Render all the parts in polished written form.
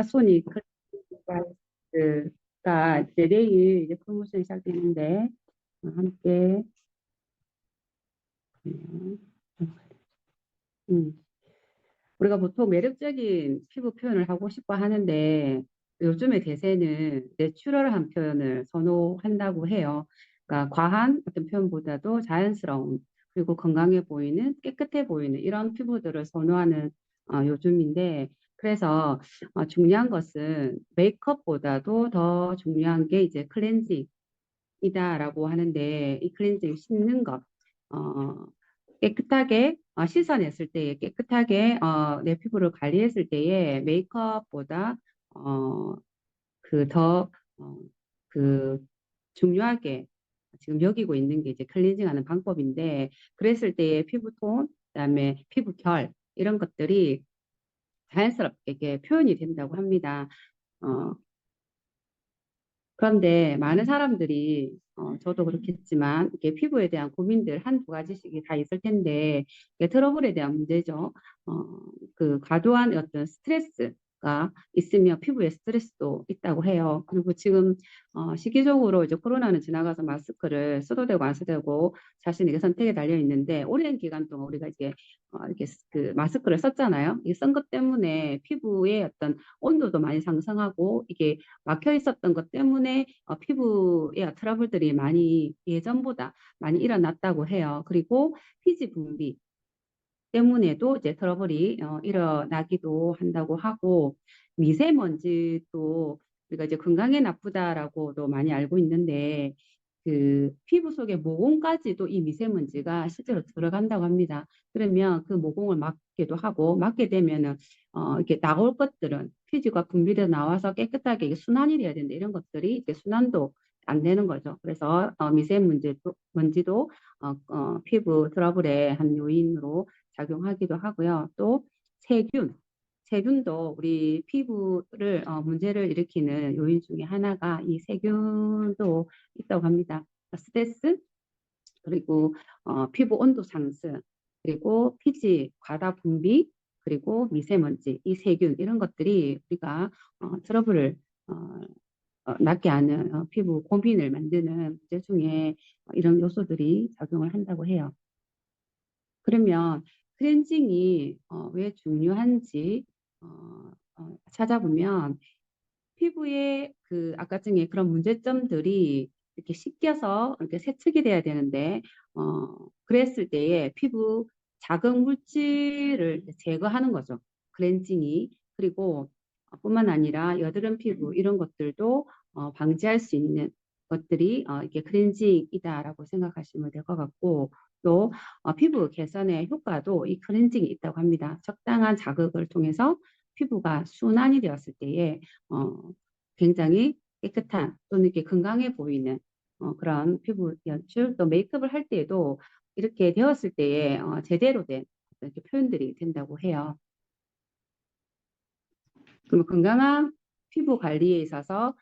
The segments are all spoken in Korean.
소니 클래스가 이제 내일 이제 프로모션이 시작되는데 함께 음, 우리가 보통 매력적인 피부 표현을 하고 싶어 하는데 요즘의 대세는 내추럴한 표현을 선호한다고 해요. 그러니까 과한 어떤 표현보다도 자연스러운 그리고 건강해 보이는 깨끗해 보이는 이런 피부들을 선호하는 요즘인데 그래서 중요한 것은 메이크업보다도 더 중요한 게 이제 클렌징이다라고 하는데 이 클렌징 씻는 것 어, 깨끗하게 씻어냈을 때에 깨끗하게 내 피부를 관리했을 때에 메이크업보다 어, 더 그 중요하게 지금 여기고 있는 게 이제 클렌징하는 방법인데 그랬을 때의 피부톤 그다음에 피부 결 이런 것들이 자연스럽게 이렇게 표현이 된다고 합니다. 어, 그런데 많은 사람들이 저도 그렇겠지만 이게 피부에 대한 고민들 한 두 가지씩이 다 있을 텐데 이게 트러블에 대한 문제죠. 그 과도한 어떤 스트레스가 있으면 피부에 스트레스도 있다고 해요. 그리고 지금 시기적으로 이제 코로나는 지나가서 마스크를 써도 되고 안 써도 되고 자신에게 선택에 달려 있는데 오랜 기간 동안 우리가 이제 이렇게 그 마스크를 썼잖아요. 이 쓴 것 때문에 피부의 어떤 온도도 많이 상승하고 이게 막혀 있었던 것 때문에 피부에 트러블들이 많이 예전보다 많이 일어났다고 해요. 그리고 피지 분비 때문에도 이제 트러블이 일어나기도 한다고 하고 미세먼지도 우리가 이제 건강에 나쁘다라고도 많이 알고 있는데 그 피부 속에 모공까지도 이 미세먼지가 실제로 들어간다고 합니다. 그러면 그 모공을 막기도 하고 막게 되면은 이렇게 나올 것들은 피지가 분비돼 나와서 깨끗하게 이게 순환이 돼야 되는데 이런 것들이 이제 순환도 안 되는 거죠. 그래서 먼지도 피부 트러블의 한 요인으로 작용하기도 하고요. 또 세균, 세균도 우리 피부를 문제를 일으키는 요인 중에 하나가 이 세균도 있다고 합니다. 스트레스 그리고 피부 온도 상승 그리고 피지 과다 분비 그리고 미세먼지 이 세균 이런 것들이 우리가 트러블을 어, 낫게 하는 피부 고민을 만드는 문제 중에 이런 요소들이 작용을 한다고 해요. 그러면 클렌징이 왜 중요한지 찾아보면 피부에 그 아까 중에 그런 문제점들이 이렇게 씻겨서 이렇게 세척이 돼야 되는데 그랬을 때에 피부 자극 물질을 제거하는 거죠. 클렌징이. 그리고 뿐만 아니라 여드름 피부 이런 것들도 방지할 수 있는 것들이 이게 클렌징이다라고 생각하시면 될 것 같고 또 피부 개선의 효과도 이 클렌징이 있다고 합니다. 적당한 자극을 통해서 피부가 순환이 되었을 때에 어, 굉장히 깨끗한 또는 이렇게 건강해 보이는 그런 피부 연출 또 메이크업을 할 때에도 이렇게 되었을 때에 제대로 된 이렇게 표현들이 된다고 해요. 그러면 건강한 피부 관리에 있어서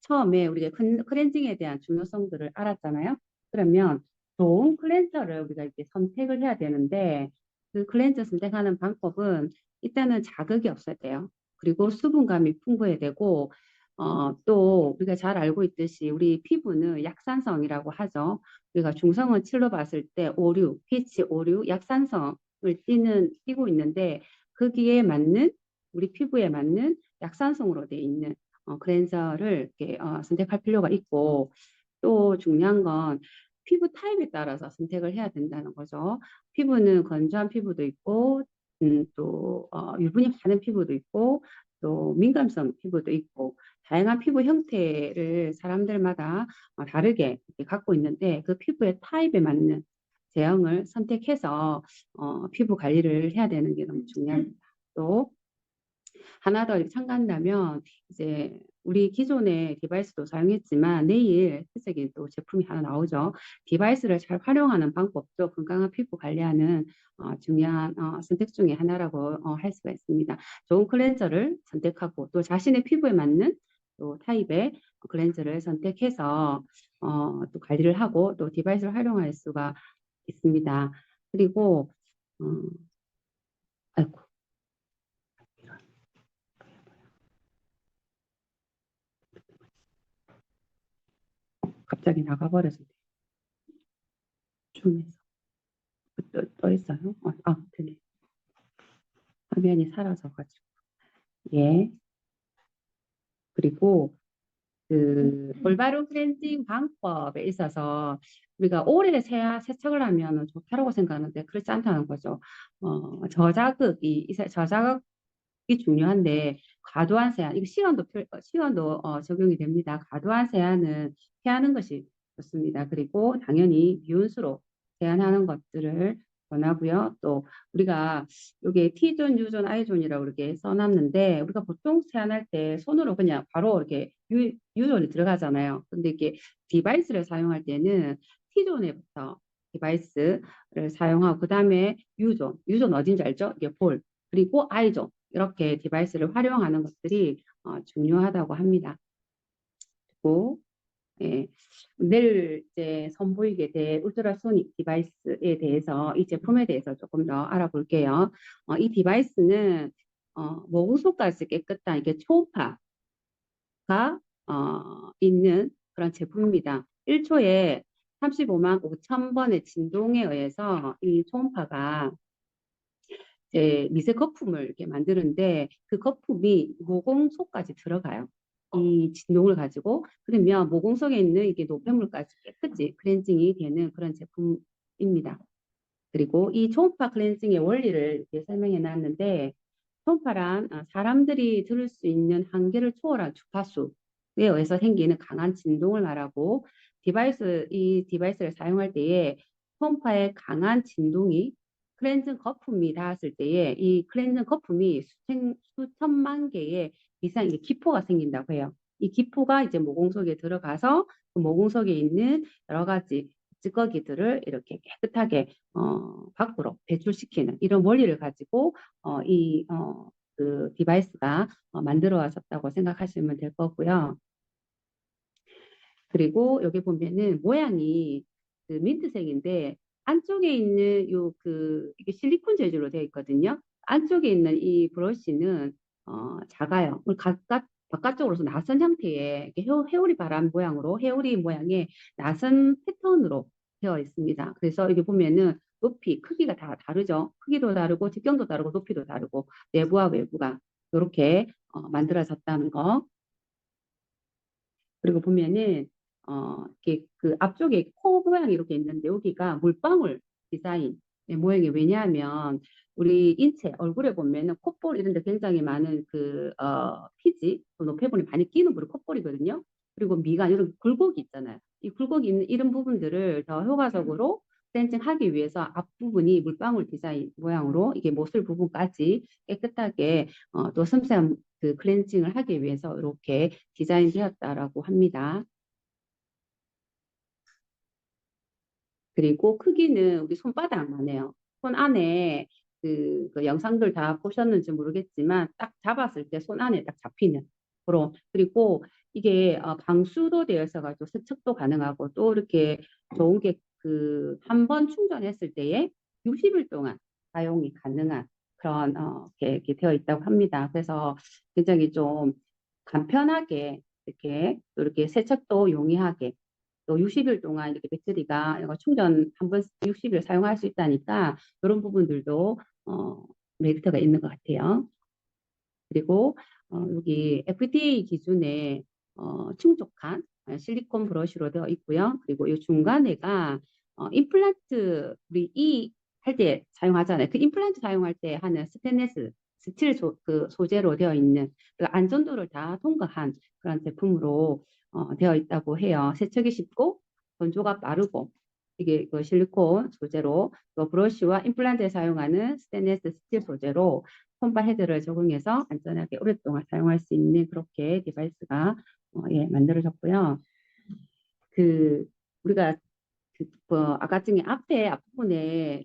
처음에 우리가 클렌징에 대한 중요성들을 알았잖아요. 그러면 좋은 클렌저를 우리가 이렇게 선택을 해야 되는데 그 클렌저 선택하는 방법은 일단은 자극이 없어야 돼요. 그리고 수분감이 풍부해야 되고 또 우리가 잘 알고 있듯이 우리 피부는 약산성이라고 하죠. 우리가 중성은 칠로 봤을 때 오류, pH 오류, 약산성을 띠고 있는데 거기에 맞는 우리 피부에 맞는 약산성으로 돼 있는 클렌저를 이렇게 선택할 필요가 있고 또 중요한 건 피부 타입에 따라서 선택을 해야 된다는 거죠. 피부는 건조한 피부도 있고 또 유분이 많은 피부도 있고 또 민감성 피부도 있고 다양한 피부 형태를 사람들마다 다르게 이렇게 갖고 있는데 그 피부의 타입에 맞는 제형을 선택해서 피부 관리를 해야 되는 게 너무 중요합니다. 또 하나 더 첨가한다면 이제 우리 기존의 디바이스도 사용했지만 내일 새색인 또 제품이 하나 나오죠. 디바이스를 잘 활용하는 방법도 건강한 피부 관리하는 중요한 선택 중에 하나라고 할 수가 있습니다. 좋은 클렌저를 선택하고 또 자신의 피부에 맞는 또 타입의 클렌저를 선택해서 또 관리를 하고 또 디바이스를 활용할 수가 있습니다. 그리고 어, 아이고 갑자기 나가버려서 줌에서 또 있어요. 되네. 화면이 사라져가지고. 예. 그리고 그 올바른 클렌징 방법에 있어서 우리가 오래 세척을 하면 좋다고 생각하는데 그렇지 않다는 거죠. 저자극이 중요한데 과도한 세안, 이거 시간도 적용이 됩니다. 과도한 세안은 피하는 것이 좋습니다. 그리고 당연히 미온수로 세안하는 것들을 권하고요. 또 우리가 여기에 T존, U존, I존이라고 이렇게 써놨는데 우리가 보통 세안할 때 손으로 그냥 바로 이렇게 U존이 들어가잖아요. 근데 이게 디바이스를 사용할 때는 T존에부터 디바이스를 사용하고 그 다음에 U존 어딘지 알죠? 이게 볼. 그리고 I존 이렇게 디바이스를 활용하는 것들이 중요하다고 합니다. 그리고 예, 내일 이제 선보이게 될 울트라소닉 디바이스에 대해서 이 제품에 대해서 조금 더 알아볼게요. 이 디바이스는 모공속까지 깨끗한 이게 초음파가 있는 그런 제품입니다. 1초에 35만 5천 번의 진동에 의해서 이 초음파가 미세 거품을 이렇게 만드는데 그 거품이 모공 속까지 들어가요. 이 진동을 가지고 그러면 모공 속에 있는 이게 노폐물까지 깨끗이 클렌징이 되는 그런 제품입니다. 그리고 이 초음파 클렌징의 원리를 이렇게 설명해 놨는데 초음파란 사람들이 들을 수 있는 한계를 초월한 주파수에 의해서 생기는 강한 진동을 말하고 이 디바이스를 사용할 때에 초음파의 강한 진동이 클렌징 거품이 닿았을 때에 이 클렌징 거품이 수천만 개의 이상 기포가 생긴다고 해요. 이 기포가 이제 모공 속에 들어가서 그 모공 속에 있는 여러 가지 찌꺼기들을 이렇게 깨끗하게 밖으로 배출시키는 이런 원리를 가지고 그 디바이스가 만들어졌다고 생각하시면 될 거고요. 그리고 여기 보면은 모양이 그 민트색인데 안쪽에 있는 이게 실리콘 재질로 되어 있거든요. 안쪽에 있는 이 브러쉬는 작아요. 바깥쪽으로서 나선 형태의 회오리 바람 모양으로 회오리 모양의 나선 패턴으로 되어 있습니다. 그래서 여기 보면은 높이, 크기가 다 다르죠. 크기도 다르고 직경도 다르고 높이도 다르고 내부와 외부가 이렇게 만들어졌다는 거. 그리고 보면은 이렇게 그 앞쪽에 코 모양이 이렇게 있는데 여기가 물방울 디자인 모양이 왜냐하면 우리 인체 얼굴에 보면은 콧볼 이런 데 굉장히 많은 피지 노폐물이 많이 끼는 부분이 콧볼이거든요. 그리고 미간 이런 굴곡이 있잖아요. 이 굴곡이 있는 이런 부분들을 더 효과적으로 클렌징하기 위해서 앞부분이 물방울 디자인 모양으로 이게 모슬 부분까지 깨끗하게 또 섬세한 그 클렌징을 하기 위해서 이렇게 디자인되었다라고 합니다. 그리고 크기는 우리 손바닥만 해요. 손 안에 그 영상들 다 보셨는지 모르겠지만 딱 잡았을 때 손 안에 딱 잡히는 그런. 그리고 이게 방수도 되어 있어가지고 세척도 가능하고 또 이렇게 좋은 게 그 한 번 충전했을 때에 60일 동안 사용이 가능한 그런 이렇게 되어 있다고 합니다. 그래서 굉장히 좀 간편하게 이렇게 세척도 용이하게 또 60일 동안 이렇게 배터리가 이거 충전 한 번 60일 사용할 수 있다니까 이런 부분들도 메리트가 있는 것 같아요. 그리고 여기 FDA 기준에 충족한 실리콘 브러쉬로 되어 있고요. 그리고 이 중간에가 임플란트 우리 이 할 때 사용하잖아요. 그 임플란트 사용할 때 하는 스테인리스 스틸 그 소재로 되어 있는 그 안전도를 다 통과한 그런 제품으로 되어 있다고 해요. 세척이 쉽고 건조가 빠르고 이게 그 실리콘 소재로 또 브러쉬와 임플란트에 사용하는 스테인리스 스틸 소재로 홈바 헤드를 적용해서 안전하게 오랫동안 사용할 수 있는 그렇게 디바이스가 만들어졌고요. 그 우리가 아까 중에 앞부분에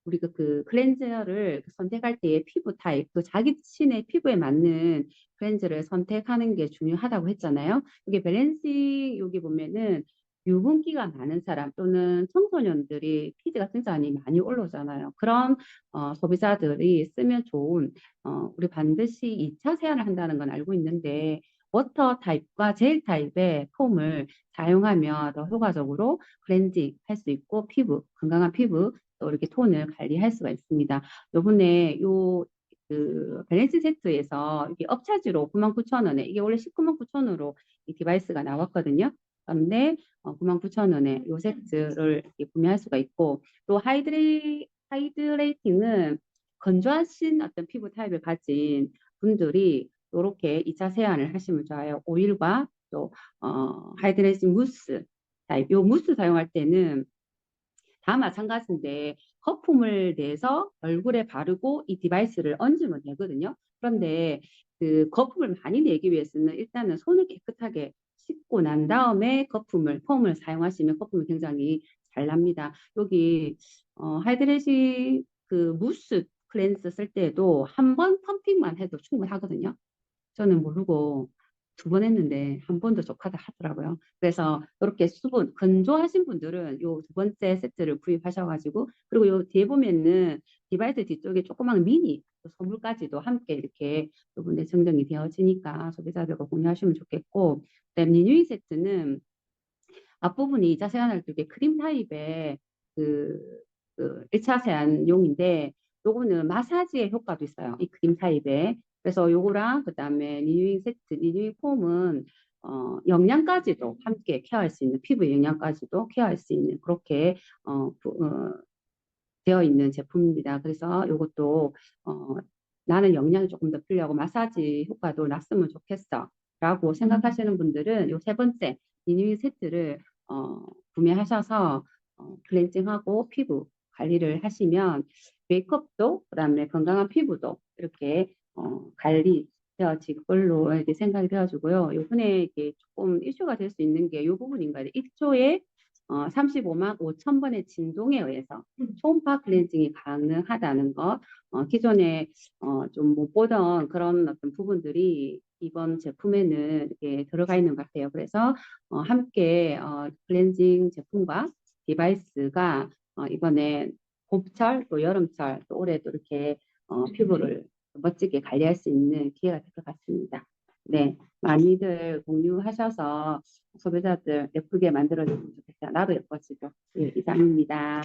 우리가 그 클렌저를 선택할 때의 피부 타입, 또 자기 신의 피부에 맞는 클렌저를 선택하는 게 중요하다고 했잖아요. 이게 밸런싱 여기 보면은 유분기가 많은 사람 또는 청소년들이 피지가 굉장히 많이 올라오잖아요. 그런 소비자들이 쓰면 좋은 우리 반드시 2차 세안을 한다는 건 알고 있는데 워터 타입과 젤 타입의 폼을 사용하면 더 효과적으로 클렌징 할 수 있고 피부, 건강한 피부 또 이렇게 톤을 관리할 수가 있습니다. 요번에 그 밸런스 세트에서 이게 업차지로 99,000원에 이게 원래 199,000원으로 이 디바이스가 나왔거든요. 그런데 99,000원에 이 세트를 이렇게 구매할 수가 있고 또 하이드레이팅은 건조하신 어떤 피부 타입을 가진 분들이 이렇게 2차 세안을 하시면 좋아요. 오일과 또 하이드레이팅 무스 타입. 요 무스 사용할 때는 다 마찬가지인데 거품을 내서 얼굴에 바르고 이 디바이스를 얹으면 되거든요. 그런데 그 거품을 많이 내기 위해서는 일단은 손을 깨끗하게 씻고 난 다음에 폼을 사용하시면 거품이 굉장히 잘 납니다. 여기 하이드레이팅 그 무스 클렌스 쓸 때도 한 번 펌핑만 해도 충분하거든요. 저는 모르고 2번 했는데 한 번 더 좋다고 하더라고요. 그래서 이렇게 수분, 건조하신 분들은 요 2번째 세트를 구입하셔가지고, 그리고 요 뒤에 보면은 디바이스 뒤쪽에 조그만 미니 선물까지도 함께 이렇게 요번에 증정이 되어지니까 소비자들과 공유하시면 좋겠고, 그다음 리뉴이 세트는 앞부분이 2차 세안할 때 크림 타입의 그, 1차 세안용인데 요거는 마사지의 효과도 있어요. 이 크림 타입에. 그래서 요거랑 그다음에 리뉴잉 세트, 리뉴잉 폼은 영양까지도 함께 케어할 수 있는 피부 영양까지도 케어할 수 있는 그렇게 되어 있는 제품입니다. 그래서 이것도 나는 영양이 조금 더 필요하고 마사지 효과도 났으면 좋겠어 라고 생각하시는 분들은 이 3번째 리뉴잉 세트를 구매하셔서 클렌징하고 피부 관리를 하시면 메이크업도 그다음에 건강한 피부도 이렇게 관리 되어질 걸로 이렇게 생각이 되어지고요. 이번에 이게 조금 이슈가 될 수 있는 게 이 부분인가요? 1초에 35만 5천 번의 진동에 의해서 초음파 클렌징이 가능하다는 것, 기존에 좀 못 보던 그런 어떤 부분들이 이번 제품에는 이렇게 들어가 있는 것 같아요. 그래서 함께 클렌징 제품과 디바이스가 이번에 봄철 또 여름철 또 올해도 이렇게 피부를 멋지게 관리할 수 있는 기회가 될 것 같습니다. 네, 많이들 공유하셔서 소비자들 예쁘게 만들어주면 좋겠다. 나도 예뻐지고. 예, 이상입니다.